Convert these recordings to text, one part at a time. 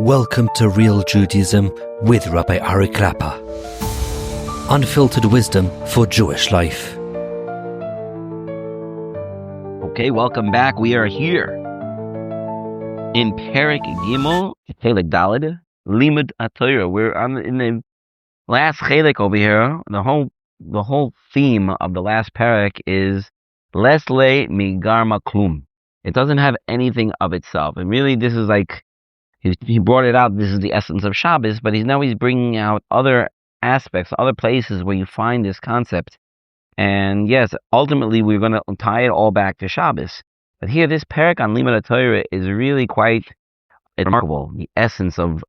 Welcome to Real Judaism with Rabbi Ari Klapper. Unfiltered wisdom for Jewish life. Okay, welcome back. We are here in Perek Gimel, Chelek Daled, limud Torah. We're in the last Chelek over here. The whole theme of the last Perek is Lesle Migarma Klum. It doesn't have anything of itself. And really, this is like, he brought it out, this is the essence of Shabbos, but he's bringing out other aspects, other places where you find this concept. And yes, ultimately, we're going to tie it all back to Shabbos. But here, this Perek on limud Torah is really quite remarkable. The essence of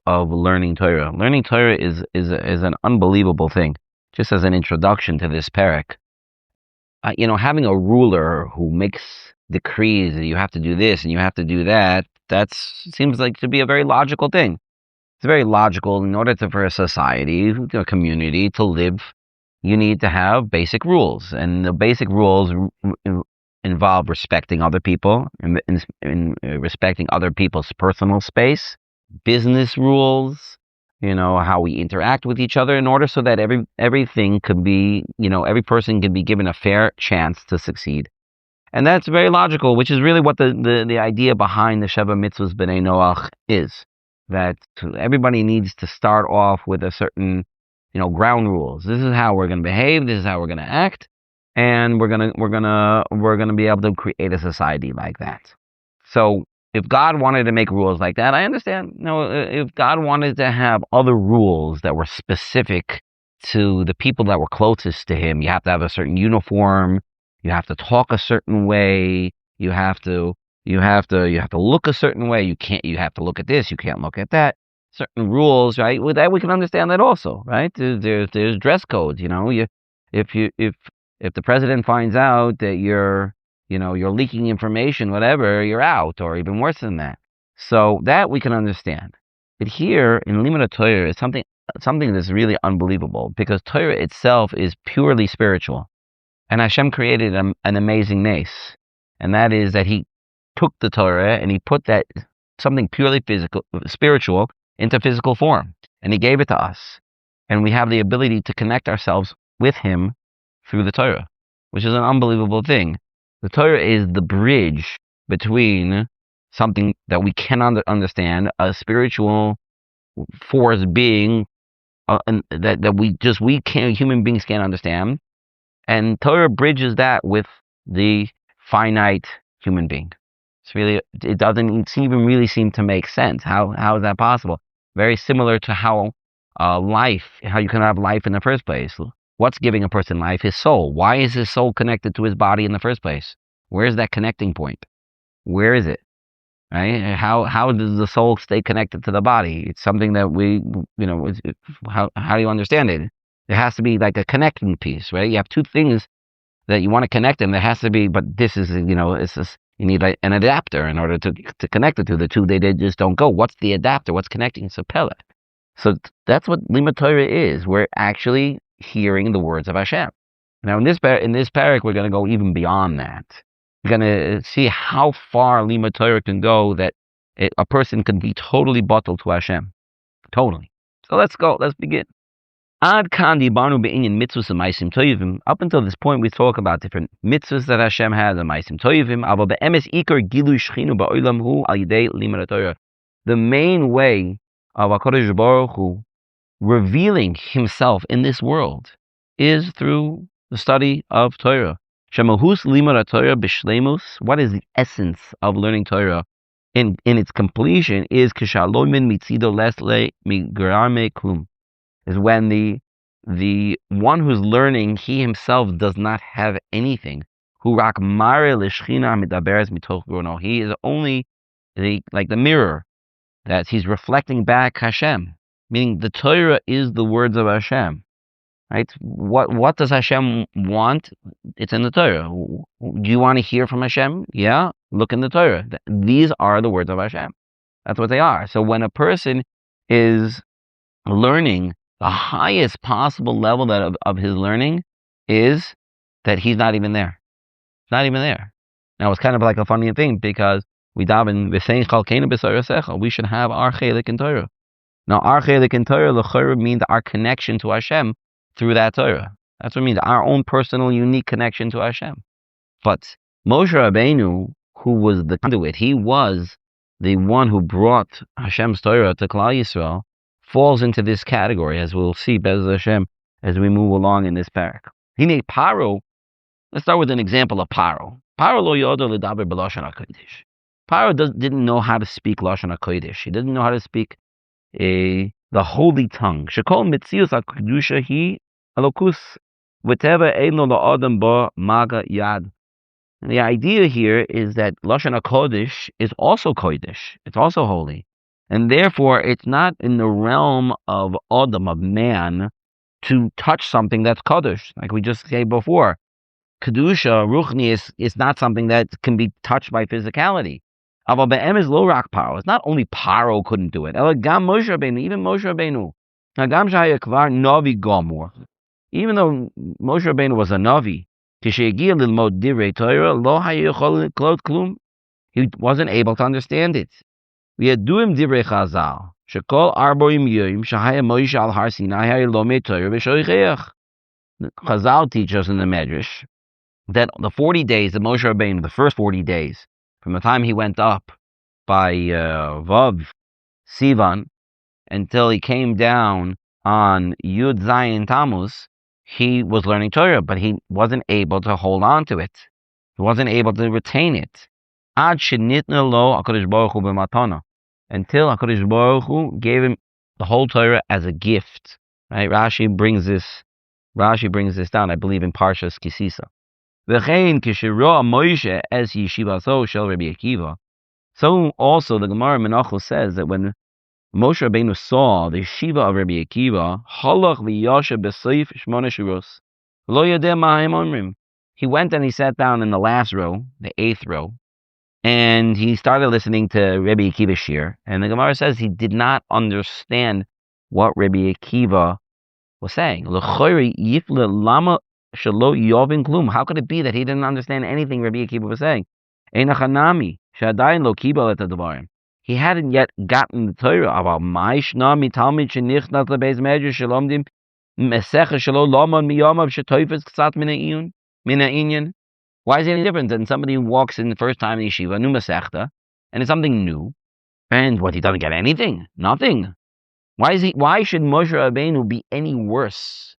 learning Torah. Learning Torah is an unbelievable thing. Just as an introduction to this Perek, having a ruler who makes decrees that you have to do this and you have to do that, seems like to be a very logical thing. It's very logical. In order for a society, a community to live, you need to have basic rules, and the basic rules involve respecting other people and respecting other people's personal space, business rules, how we interact with each other in order so that everything could be, every person can be given a fair chance to succeed. And that's very logical, which is really what the idea behind the Sheva Mitzvahs B'nai Noach is. That everybody needs to start off with a certain, ground rules. This is how we're going to behave. This is how we're going to act, and we're gonna be able to create a society like that. So if God wanted to make rules like that, I understand. If God wanted to have other rules that were specific to the people that were closest to Him, you have to have a certain uniform. You have to talk a certain way. You have to look a certain way. You have to look at this. You can't look at that. Certain rules, right? With that, we can understand that also, right? There's dress codes. If the president finds out that you're leaking information, whatever, you're out, or even worse than that. So that we can understand. But here in limud Torah is something that's really unbelievable, because Torah itself is purely spiritual. And Hashem created an amazing mace, and that is that He took the Torah and He put that something purely spiritual into physical form, and He gave it to us, and we have the ability to connect ourselves with Him through the Torah, which is an unbelievable thing. The Torah is the bridge between something that we cannot understand, a spiritual force being that human beings can't understand. And Torah bridges that with the finite human being. It doesn't even really seem to make sense. How is that possible? Very similar to how you can have life in the first place. What's giving a person life? His soul. Why is his soul connected to his body in the first place? Where is that connecting point? Where is it? Right? How does the soul stay connected to the body? It's something that how do you understand it? There has to be like a connecting piece, right? You have two things that you want to connect them. There has to be, but this is, it's just, you need an adapter in order to connect it to the two. They just don't go. What's the adapter? What's connecting? It's a pellet. So that's what limud Torah is. We're actually hearing the words of Hashem. Now in this Perek, we're going to go even beyond that. We're going to see how far limud Torah can go, that a person can be totally bottled to Hashem. Totally. So let's go. Let's begin. Up until this point, we talk about different mitzvahs that Hashem has, and ma'asim toivim. The main way of HaKadosh Baruch Hu revealing Himself in this world is through the study of Torah. Shemahus limud Torah b'shleimus. What is the essence of learning Torah in its completion? Is kishalomin mitzido lesle migrame klum. Is when the one who's learning, he himself does not have anything. Hu rak mare l'shchina midaberes mitoch grono. He is only like the mirror that he's reflecting back Hashem. Meaning the Torah is the words of Hashem. Right? What does Hashem want? It's in the Torah. Do you want to hear from Hashem? Yeah, look in the Torah. These are the words of Hashem. That's what they are. So when a person is learning, the highest possible level of his learning is that he's not even there. Not even there. Now, it's kind of like a funny thing, because we daven v'sein chalkeinu b'sorasecha. We should have our chelik in Torah. Now, our chelik in Torah l'chorah means our connection to Hashem through that Torah. That's what it means, our own personal, unique connection to Hashem. But Moshe Rabbeinu, who was the conduit, he was the one who brought Hashem's Torah to Klal Yisrael, falls into this category, as we'll see, Bez Hashem, as we move along in this parak. Hine Paro, let's start with an example of Paro. Paro lo yodo ledaber b'lashon hakodesh. Paro didn't know how to speak Lashon HaKodesh. He didn't know how to speak the holy tongue. Shekol mitzius HaKedusha hi alokus v'teva eino la'adam ba maga yad. And the idea here is that Lashon HaKodesh is also Kodesh. It's also holy. And therefore, it's not in the realm of Adam, of man, to touch something that's Kodesh. Like we just said before, Kedusha, Ruchni, is not something that can be touched by physicality. Aval be'em is lo rak Paro. It's not only Paro couldn't do it. Ela gam Moshe Rabbeinu, even Moshe Rabbeinu. Gam shaya kvar navi gomor. Even though Moshe Rabbeinu was a navi, kishegiya lilmod divrei Torah, lo hayechol klot klum. He wasn't able to understand it. We had duim divrei Chazal. Shekol arboim yoyim shahaya Moshe al har Sinai hayelomei Torah v'shoicheach. Chazal teach us in the Medrash that the 40 days that Moshe Rabbeinu, the first 40 days, from the time he went up by Vav Sivan until he came down on Yud Zayin Tammuz, he was learning Torah, but he wasn't able to hold on to it. He wasn't able to retain it. Ad shenitna lo HaKadosh Baruch Hu b'matana, until HaKadosh Baruch Hu gave him the whole Torah as a gift. Right? Rashi brings this down, I believe, in Parshas Kisisa. V'chein kishiroa Moshe es yeshivaso shel Rabbi Akiva. So also the Gemara Menachos says that when Moshe Rabbeinu saw the yeshiva of Rabbi Akiva, halach v'yasha b'seif shmona shuros, lo yodeh ma'hem omrim. He went and he sat down in the last row, the 8th row, and he started listening to Rabbi Akiva shir. And the Gemara says he did not understand what Rabbi Akiva was saying. L'chori yifle lama shelo yovin klum. How could it be that he didn't understand anything Rabbi Akiva was saying? Einachanami shadayin lo kibal et dvarim. He hadn't yet gotten the Torah about ma'ishna mitalmid shenichnas lebeis medrash shalomdim mesecha shelo lamon miyamav shetoifes ksat mina inyan. Why is it any different than somebody who walks in the first time in yeshiva, new masechta, and it's something new, and what, he doesn't get anything? Nothing. Why should Moshe Rabbeinu be any worse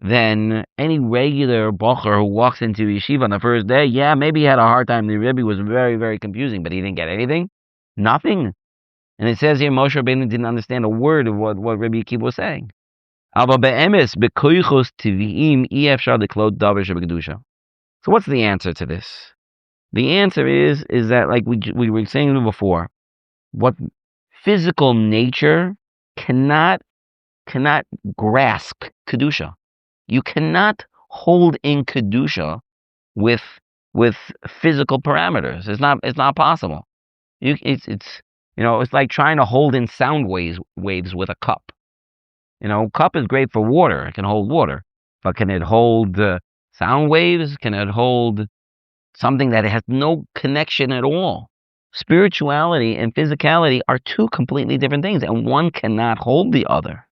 than any regular bocher who walks into yeshiva on the first day? Yeah, maybe he had a hard time. The Rebbe was very, very confusing, but he didn't get anything? Nothing. And it says here Moshe Rabbeinu didn't understand a word of what Rabbi Akiva was saying. So what's the answer to this? The answer is that, like we were saying before, what physical nature cannot grasp Kedusha. You cannot hold in Kedusha with physical parameters. It's not possible. It's like trying to hold in sound waves with a cup. Cup is great for water. It can hold water, but can it hold sound waves? Can it hold something that has no connection at all? Spirituality and physicality are two completely different things, and one cannot hold the other.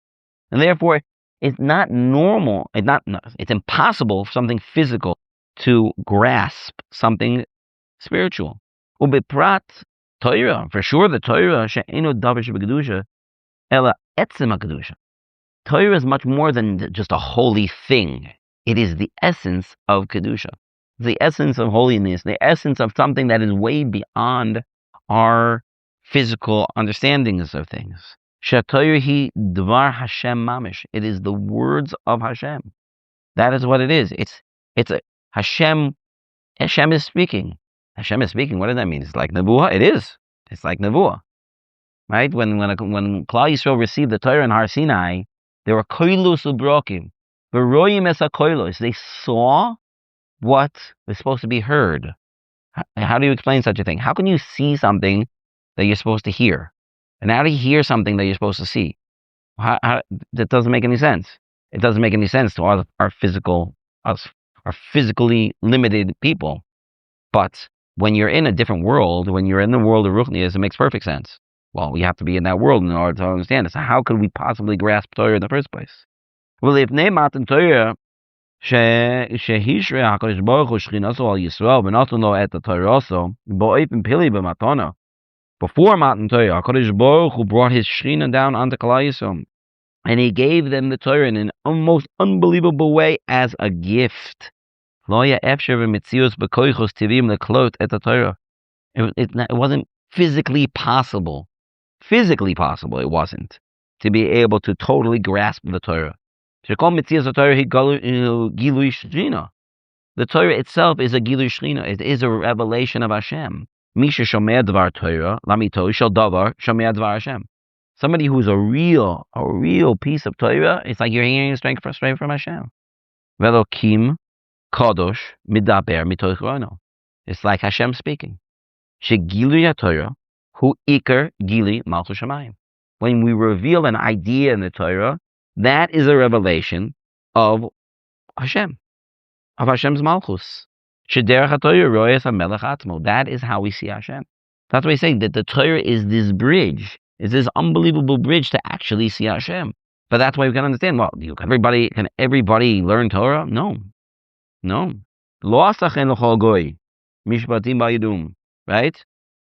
And therefore, it's not normal. It's impossible for something physical to grasp something spiritual. Ubiprat Torah, for sure, the Torah she'eno davar shebekdusha, ela etzem hakdusha. Torah is much more than just a holy thing. It is the essence of Kedusha, the essence of holiness, the essence of something that is way beyond our physical understandings of things. She'Torah hi dvar Hashem mamish. It is the words of Hashem. That is what it is. It's a Hashem. Hashem is speaking. Hashem is speaking. What does that mean? It's like Nevuah. It is. It's like Nevuah. Right? When Klal Yisrael received the Torah in Har Sinai, there were koilus ubrokim. V'royim es hakoilos. They saw what was supposed to be heard. How do you explain such a thing? How can you see something that you're supposed to hear? And how do you hear something that you're supposed to see? That doesn't make any sense. It doesn't make any sense to our physically limited people. But when you're in a different world, when you're in the world of Ruchnias, it makes perfect sense. Well, we have to be in that world in order to understand it. So how could we possibly grasp Torah in the first place? Well, if Neimat Torah שהשרה הקדוש ברוך הוא שכינתו על ישראל ונתן לו את התורה באופן פלאי במתנה. Before Matan Torah, HaKadosh Baruch Hu brought his Shekhinah down onto Klal Yisrael, and he gave them the Torah in an most unbelievable way as a gift. It wasn't physically possible. Physically possible, it wasn't, to be able to totally grasp the Torah. The Torah itself is a Gilui Shechina. It is a revelation of Hashem. Misha Shomer Dvar Torah, Lamito Shel Davar Shomer Dvar Hashem. Somebody who's a real piece of Torah, it's like you're hearing straight from Hashem. Velokim Kadosh Midaber Mitoch Rono. It's like Hashem speaking. Shegilui Torah Hu Iker Gili Malchus Shamayim. When we reveal an idea in the Torah, that is a revelation of Hashem, of Hashem's Malchus. That is how we see Hashem. That's why he's saying that the Torah is this bridge, is this unbelievable bridge to actually see Hashem. But that's why we can understand, well, can everybody learn Torah? No. Right?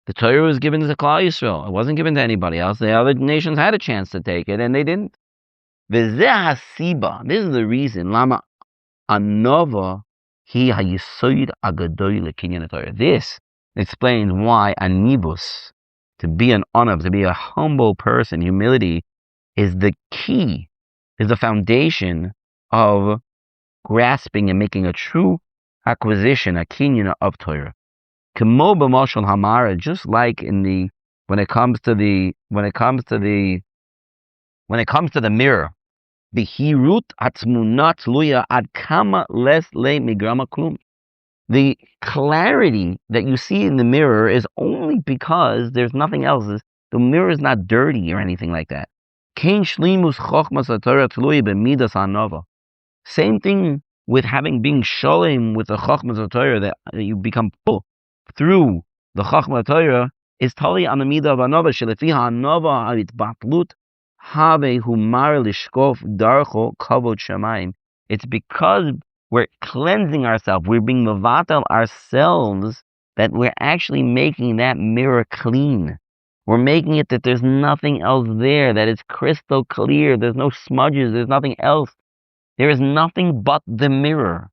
The Torah was given to Klal Yisrael. It wasn't given to anybody else. The other nations had a chance to take it, and they didn't. This is the reason. Lama anova hi hayisoid agadoy lekinyan Torah. This explains why anibus, to be an anav, to be a humble person, humility, is the key, is the foundation of grasping and making a true acquisition, a kinyan of Torah. Kemo b'mashal hamara, just like when it comes to the mirror. Bihirut atzmunat luya ad kama les le migrama klum. The clarity that you see in the mirror is only because there's nothing else. The mirror is not dirty or anything like that. Kain shlimus chochmas haTorah tluya b'midas hanova. Same thing with being shalom with the chochmas haTorah, that you become full through the chochmas haTorah, is totally on the midah of hanova. Shelefi hanova haritbatlut. It's because we're cleansing ourselves, we're being mevatel ourselves, that we're actually making that mirror clean. We're making it that there's nothing else there, that it's crystal clear, there's no smudges, there's nothing else. There is nothing but the mirror.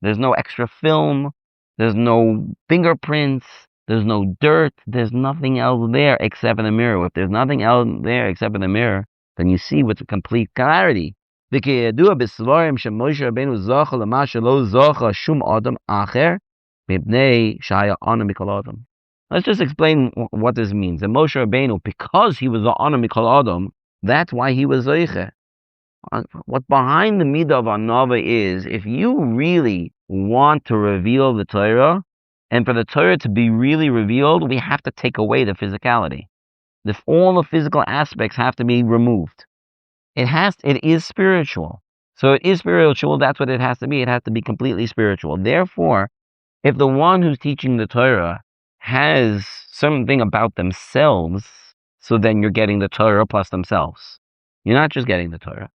There's no extra film, there's no fingerprints, there's no dirt, there's nothing else there except for the mirror. If there's nothing else there except for the mirror, then you see with complete clarity. Let's just explain what this means. And Moshe Rabbeinu, because he was the Ana Mikol Adam, that's why he was Zeiche. What behind the midah of Anava is, if you really want to reveal the Torah, and for the Torah to be really revealed, we have to take away the physicality. All the physical aspects have to be removed. It is spiritual. So it is spiritual, that's what it has to be. It has to be completely spiritual. Therefore, if the one who's teaching the Torah has something about themselves, so then you're getting the Torah plus themselves. You're not just getting the Torah.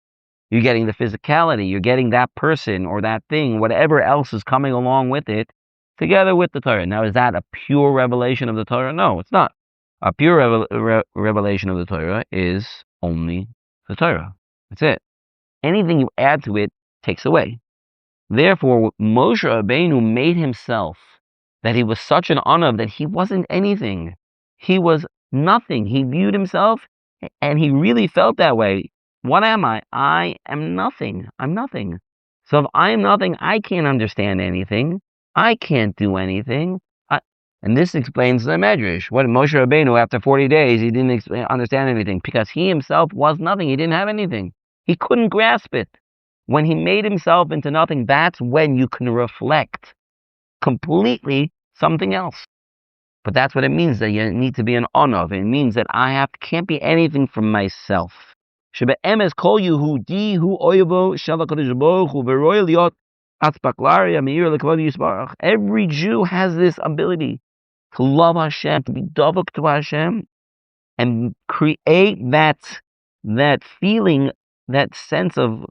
You're getting the physicality. You're getting that person or that thing, whatever else is coming along with it, together with the Torah. Now, is that a pure revelation of the Torah? No, it's not. A pure revelation of the Torah is only the Torah. That's it. Anything you add to it takes away. Therefore, Moshe Rabbeinu made himself that he was such an anav that he wasn't anything. He was nothing. He viewed himself, and he really felt that way. What am I? I am nothing. I'm nothing. So if I am nothing, I can't understand anything. I can't do anything. And this explains the Medrash. What Moshe Rabbeinu, after 40 days, he didn't understand anything because he himself was nothing. He didn't have anything. He couldn't grasp it. When he made himself into nothing, that's when you can reflect completely something else. But that's what it means, that you need to be an anav. It means that can't be anything from myself. Every Jew has this ability to love Hashem, to be davuk to Hashem, and create that feeling, that sense of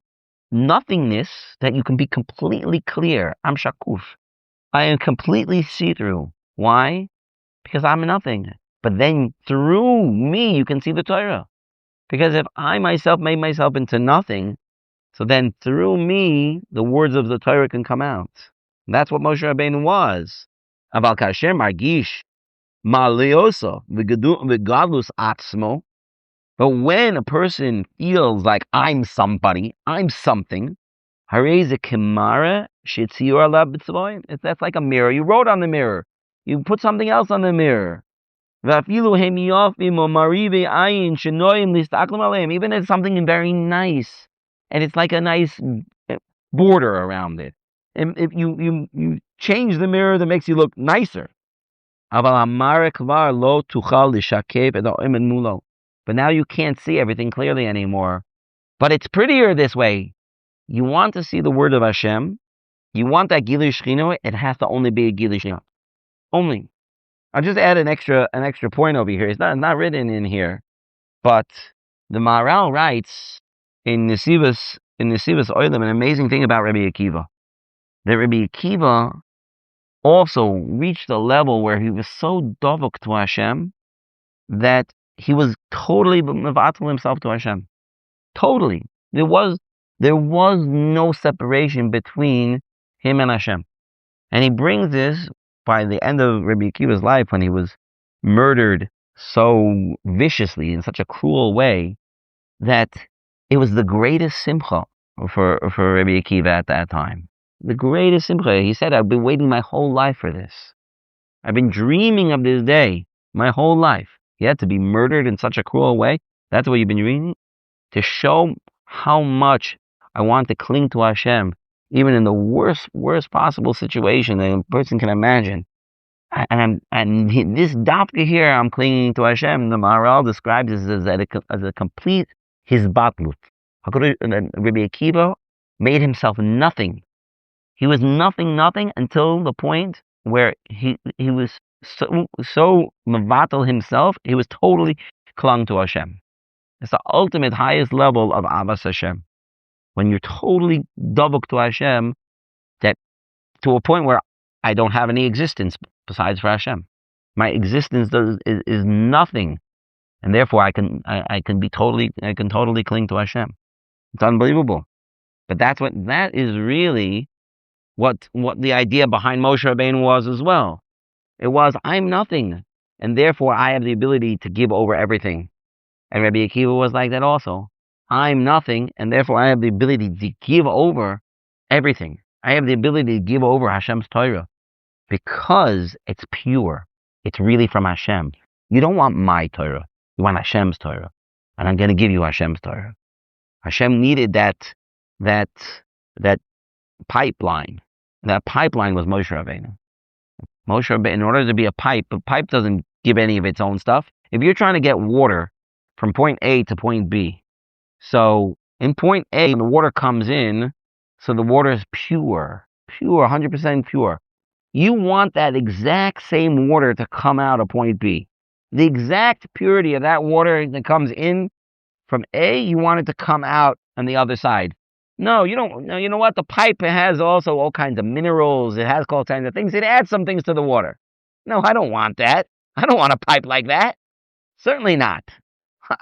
nothingness, that you can be completely clear. I'm shakuf. I am completely see-through. Why? Because I'm nothing. But then through me, you can see the Torah. Because if I myself made myself into nothing, so then through me, the words of the Torah can come out. That's what Moshe Rabbeinu was. Aval kasher margish ma'aleoso v'gadlus atzmo. But when a person feels like I'm somebody, I'm something, harei ze kemara shetzior alav b'tzvoim. That's like a mirror. You wrote on the mirror. You put something else on the mirror. Even if it's something very nice, and it's like a nice border around it, and if you change the mirror that makes you look nicer. But now you can't see everything clearly anymore. But it's prettier this way. You want to see the word of Hashem. You want that Gilui Shechina. It has to only be a Gilui Shechina. Only. I'll just add an extra point over here. It's not written in here, but the Maharal writes in Nesivos Olam an amazing thing about Rabbi Akiva. That Rabbi Akiva also reached a level where he was so davuk to Hashem that he was totally mevatel himself to Hashem. Totally. There was no separation between him and Hashem. And he brings this by the end of Rabbi Akiva's life, when he was murdered so viciously in such a cruel way, that it was the greatest simcha for Rabbi Akiva at that time. The greatest simcha. He said, I've been waiting my whole life for this. I've been dreaming of this day my whole life. He had to be murdered in such a cruel way. That's what you've been dreaming? To show how much I want to cling to Hashem, even in the worst possible situation that a person can imagine. And this dafka here, I'm clinging to Hashem. The Maharal describes this as a complete hisbatlut. Rabbi Akiva made himself nothing. He was nothing until the point where he was so mevatel himself, he was totally clung to Hashem. It's the ultimate highest level of avas Hashem. When you're totally davuk to Hashem, that to a point where I don't have any existence besides for Hashem. My existence is nothing, and therefore I can totally cling to Hashem. It's unbelievable. But that is really what the idea behind Moshe Rabbeinu was as well. It was, I'm nothing, and therefore I have the ability to give over everything. And Rabbi Akiva was like that also. I'm nothing, and therefore I have the ability to give over everything. I have the ability to give over Hashem's Torah because it's pure. It's really from Hashem. You don't want my Torah. You want Hashem's Torah. And I'm going to give you Hashem's Torah. Hashem needed that pipeline. That pipeline was Moshe Rabbeinu. Moshe Rabbeinu, in order to be a pipe doesn't give any of its own stuff. If you're trying to get water from point A to point B, so in point A, the water comes in, so the water is pure, 100% pure. You want that exact same water to come out of point B. The exact purity of that water that comes in from A, you want it to come out on the other side. No, you don't. No, you know what? The pipe has also all kinds of minerals. It has all kinds of things. It adds some things to the water. No, I don't want that. I don't want a pipe like that. Certainly not.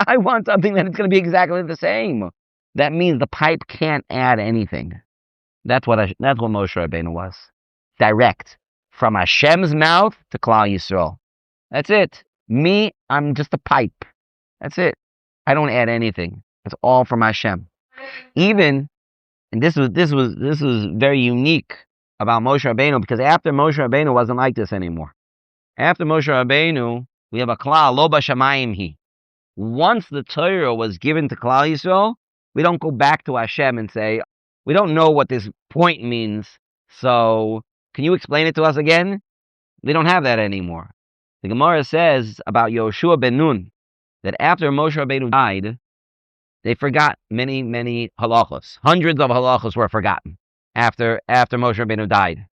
I want something that is going to be exactly the same. That means the pipe can't add anything. That's what Moshe Rabbeinu was. Direct. From Hashem's mouth to Klal Yisrael. That's it. Me, I'm just a pipe. That's it. I don't add anything. It's all from Hashem. Even, and this was very unique about Moshe Rabbeinu, because after Moshe Rabbeinu wasn't like this anymore. After Moshe Rabbeinu, we have a klal, lo b'shamayim hi. Once the Torah was given to Klal Yisrael, we don't go back to Hashem and say, we don't know what this point means, so can you explain it to us again? We don't have that anymore. The Gemara says about Yoshua ben Nun, that after Moshe Rabbeinu died, they forgot many halachos. Hundreds of halachos were forgotten after Moshe Rabbeinu died.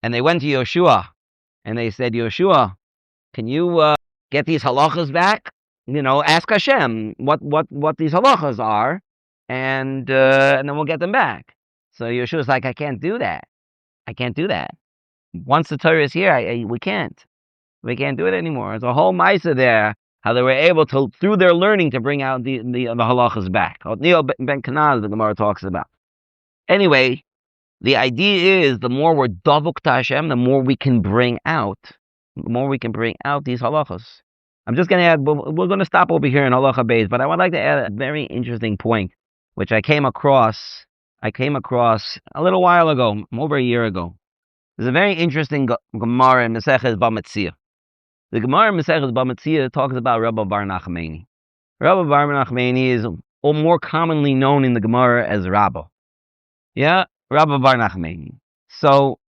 And they went to Yoshua, and they said, Yoshua, Can you get these halachas back? Ask Hashem what these halachas are, and then we'll get them back. So Yeshua's like, I can't do that. Once the Torah is here, we can't. We can't do it anymore. There's a whole ma'isa there, how they were able to, through their learning, to bring out the halachas back. Neo ben Kanaz, the Gemara talks about. Anyway, the idea is the more we're davuk to Hashem, the more we can bring out these halachas. I'm just going to add, we're going to stop over here in halacha beis, but I would like to add a very interesting point, which I came across a little while ago, over a year ago. There's a very interesting Gemara in Maseches Bamitzia. The Gemara in Maseches Bamitzia talks about Rabbi Bar Nachmani. Rabbi Bar Nachmani is more commonly known in the Gemara as Rabbi. Yeah, Rabbi Bar Nachmani. So,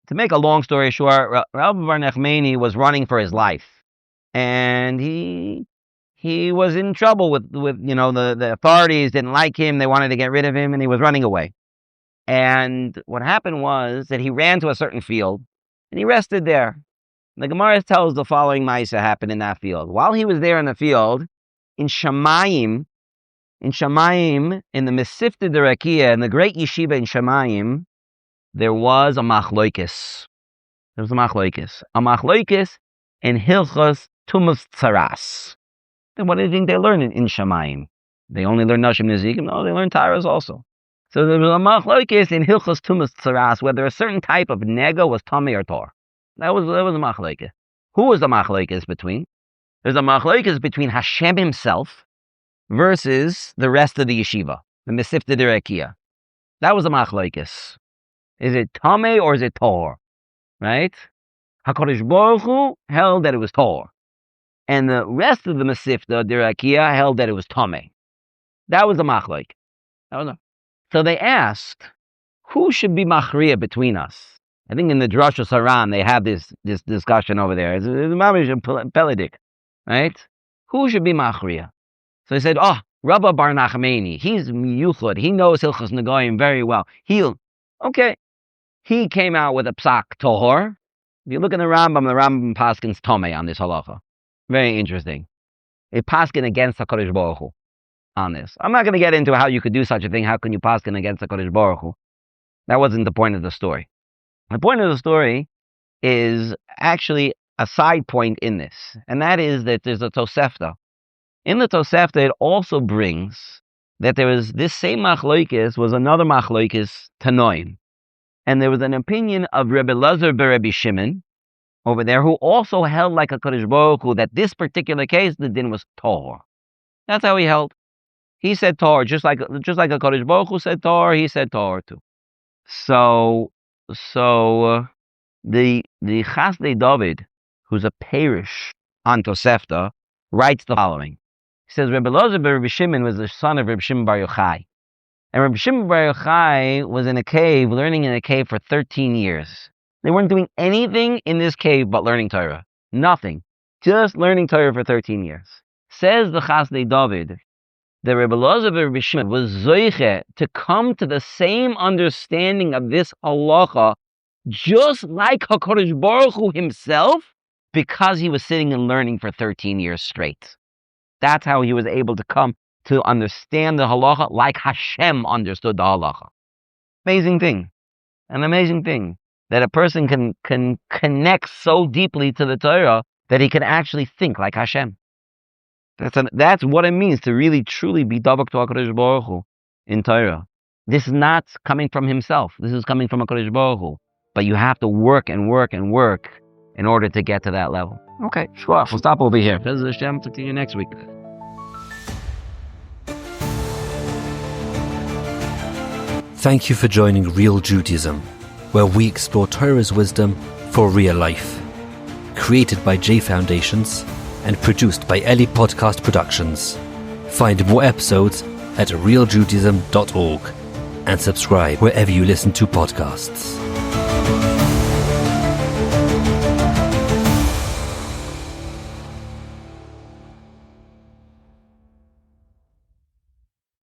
to make a long story short, Rabbi Bar Nachmani was running for his life. And he was in trouble with the authorities didn't like him. They wanted to get rid of him, and he was running away. And what happened was that he ran to a certain field, and he rested there. The Gemara tells the following ma'isa happened in that field. While he was there in the field, in Shamayim, in the Mesifta Derakia, in the great yeshiva in Shamayim, there was a machloikis. A machloikis in Hilchos Tumas Tzaras. Then what do you think they learn in Shamayim? They only learn Nashim Nezikim? No, they learn Taras also. So there was a machlokes in Hilchos Tumas Tzaras, whether a certain type of nega was tamei or tor. That was a machlokes. Who was the machlokes between? There's a machlokes between Hashem himself versus the rest of the yeshiva, the Mesifta Derakia. That was a machlokes. Is it tamei or is it tor? Right? HaKadosh Baruch Hu held that it was tor. And the rest of the Mesifta Derakia held that it was tamei. That was a machlok. So they asked, who should be machriya between us? I think in the Drasha Saran they have this discussion over there. It's Peledik, right? Who should be machriya? So they said, Rabbi Bar Nachmani. He's miyuchad. He knows Hilchos Negoyim very well. Okay. He came out with a psak tohor. If you look in the Rambam paskins tomei on this halacha. Very interesting. It paskin against HaKadosh Baruch Hu on this. I'm not going to get into how you could do such a thing. How can you paskin against HaKadosh Baruch Hu? That wasn't the point of the story. The point of the story is actually a side point in this, and that is that there's a Tosefta. In the Tosefta, it also brings that there was this same machloikis was another machloikis tanoim, and there was an opinion of Rebbe Lazar Rabbi Shimon over there who also held like a Kadosh Baruch Hu that this particular case the din was Torah. That's how he held. He said Torah, just like a Kadosh Baruch Hu said Torah, he said Torah too. So the Chasdei David, who's a parish on Tosefta, writes the following. He says, Rebbe Lazar Rabbi Shimon was the son of Rebbe Shimon Bar Yochai. And Rebbe Shimon Bar Yochai was in a cave, learning in a cave for 13 years. They weren't doing anything in this cave but learning Torah. Nothing. Just learning Torah for 13 years. Says the Chasdei David, the Rebbe Lazar Rabbi Shimon was zoiche to come to the same understanding of this halacha, just like HaKadosh Baruch Hu himself, because he was sitting and learning for 13 years straight. That's how he was able to come to understand the halacha like Hashem understood the halacha. Amazing thing. An amazing thing. That a person can connect so deeply to the Torah that he can actually think like Hashem. That's what it means to really truly be davak to HaKadosh Baruch Hu in Torah. This is not coming from himself. This is coming from HaKadosh Baruch Hu. But you have to work and work and work in order to get to that level. Okay, sure. We'll stop over here. Bez Hashem, talk to you next week. Thank you for joining Real Judaism, where we explore Torah's wisdom for real life. Created by J Foundations and produced by Eli Podcast Productions. Find more episodes at realjudaism.org and subscribe wherever you listen to podcasts.